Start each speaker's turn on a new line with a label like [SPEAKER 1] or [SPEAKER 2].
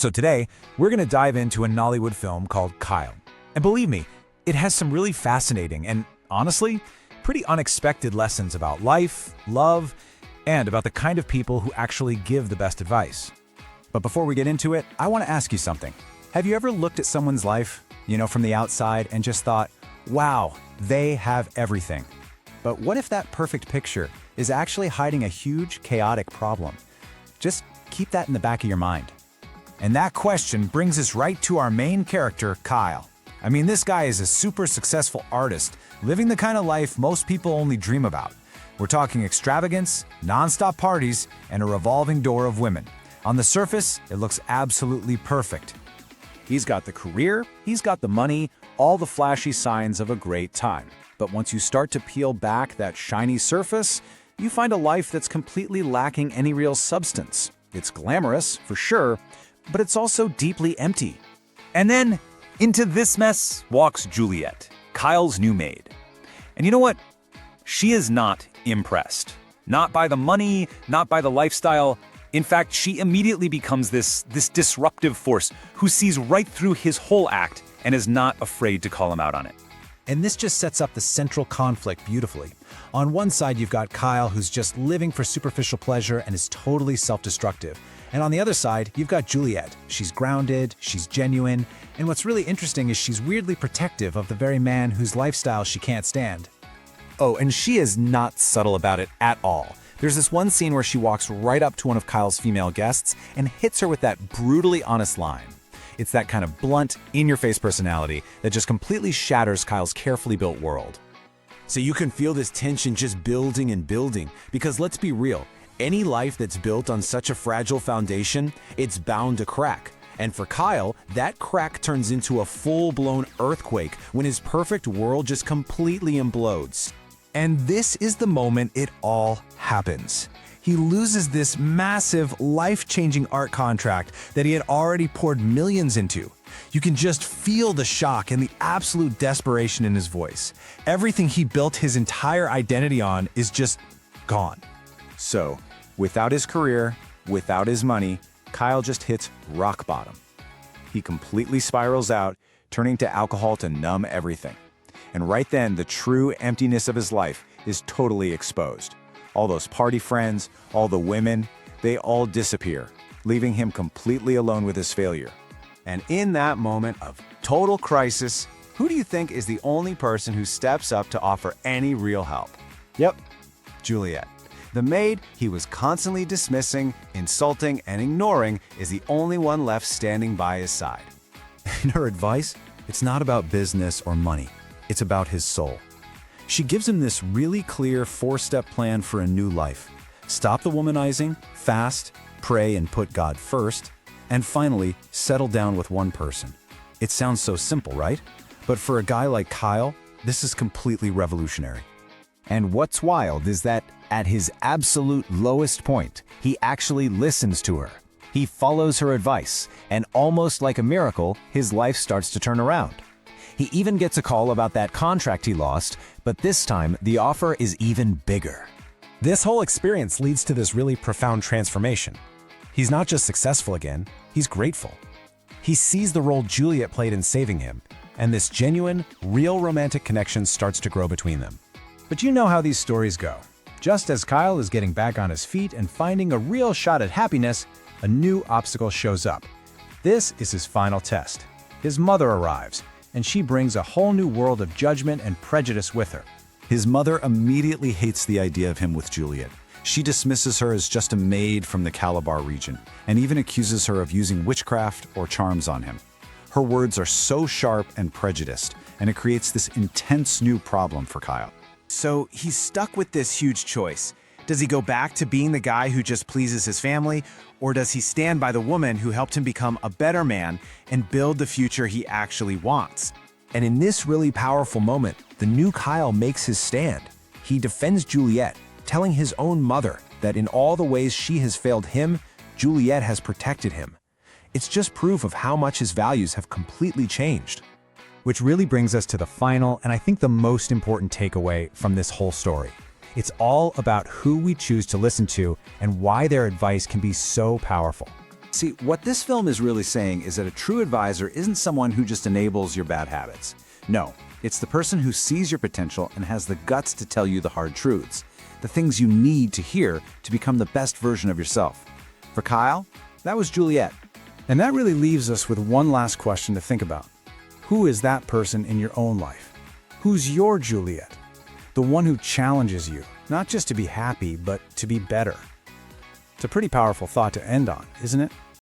[SPEAKER 1] So today, we're going to dive into a Nollywood film called Kyle. And believe me, it has some really fascinating and, honestly, pretty unexpected lessons about life, love, and about the kind of people who actually give the best advice. But before we get into it, I want to ask you something. Have you ever looked at someone's life, from the outside and just thought, wow, they have everything? But what if that perfect picture is actually hiding a huge, chaotic problem? Just keep that in the back of your mind. And that question brings us right to our main character, Kyle. I mean, this guy is a super successful artist, living the kind of life most people only dream about. We're talking extravagance, non-stop parties, and a revolving door of women. On the surface, it looks absolutely perfect. He's got the career, he's got the money, all the flashy signs of a great time. But once you start to peel back that shiny surface, you find a life that's completely lacking any real substance. It's glamorous, for sure, but it's also deeply empty. And then, into this mess walks Juliet, Kyle's new maid. And you know what? She is not impressed. Not by the money, not by the lifestyle. In fact, she immediately becomes this disruptive force who sees right through his whole act and is not afraid to call him out on it.
[SPEAKER 2] And this just sets up the central conflict beautifully. On one side, you've got Kyle, who's just living for superficial pleasure and is totally self-destructive. And on the other side, you've got Juliet. She's grounded, she's genuine, and what's really interesting is she's weirdly protective of the very man whose lifestyle she can't stand.
[SPEAKER 1] Oh, and she is not subtle about it at all. There's this one scene where she walks right up to one of Kyle's female guests and hits her with that brutally honest line. It's that kind of blunt, in-your-face personality that just completely shatters Kyle's carefully built world.
[SPEAKER 3] So you can feel this tension just building and building, because let's be real, any life that's built on such a fragile foundation, it's bound to crack. And for Kyle, that crack turns into a full-blown earthquake when his perfect world just completely implodes.
[SPEAKER 2] And this is the moment it all happens. He loses this massive, life-changing art contract that he had already poured millions into. You can just feel the shock and the absolute desperation in his voice. Everything he built his entire identity on is just gone.
[SPEAKER 1] So, without his career, without his money, Kyle just hits rock bottom. He completely spirals out, turning to alcohol to numb everything. And right then, the true emptiness of his life is totally exposed. All those party friends, all the women, they all disappear, leaving him completely alone with his failure. And in that moment of total crisis, who do you think is the only person who steps up to offer any real help? Yep, Juliet. The maid he was constantly dismissing, insulting, and ignoring is the only one left standing by his side.
[SPEAKER 2] In her advice, it's not about business or money. It's about his soul. She gives him this really clear 4-step plan for a new life. Stop the womanizing, fast, pray, and put God first, and finally, settle down with one person. It sounds so simple, right? But for a guy like Kyle, this is completely revolutionary.
[SPEAKER 1] And what's wild is that at his absolute lowest point, he actually listens to her. He follows her advice, and almost like a miracle, his life starts to turn around. He even gets a call about that contract he lost, but this time the offer is even bigger.
[SPEAKER 2] This whole experience leads to this really profound transformation. He's not just successful again, he's grateful. He sees the role Juliet played in saving him, and this genuine, real romantic connection starts to grow between them. But you know how these stories go. Just as Kyle is getting back on his feet and finding a real shot at happiness, a new obstacle shows up. This is his final test. His mother arrives, and she brings a whole new world of judgment and prejudice with her.
[SPEAKER 3] His mother immediately hates the idea of him with Juliet. She dismisses her as just a maid from the Calabar region, and even accuses her of using witchcraft or charms on him. Her words are so sharp and prejudiced, and it creates this intense new problem for Kyle.
[SPEAKER 4] So he's stuck with this huge choice. Does he go back to being the guy who just pleases his family, or does he stand by the woman who helped him become a better man and build the future he actually wants?
[SPEAKER 2] And in this really powerful moment, the new Kyle makes his stand. He defends Juliet, telling his own mother that in all the ways she has failed him, Juliet has protected him. It's just proof of how much his values have completely changed. Which really brings us to the final and I think the most important takeaway from this whole story. It's all about who we choose to listen to and why their advice can be so powerful.
[SPEAKER 3] See, what this film is really saying is that a true advisor isn't someone who just enables your bad habits. No, it's the person who sees your potential and has the guts to tell you the hard truths, the things you need to hear to become the best version of yourself. For Kyle, that was Juliet.
[SPEAKER 1] And that really leaves us with one last question to think about. Who is that person in your own life? Who's your Juliet? The one who challenges you, not just to be happy, but to be better. It's a pretty powerful thought to end on, isn't it?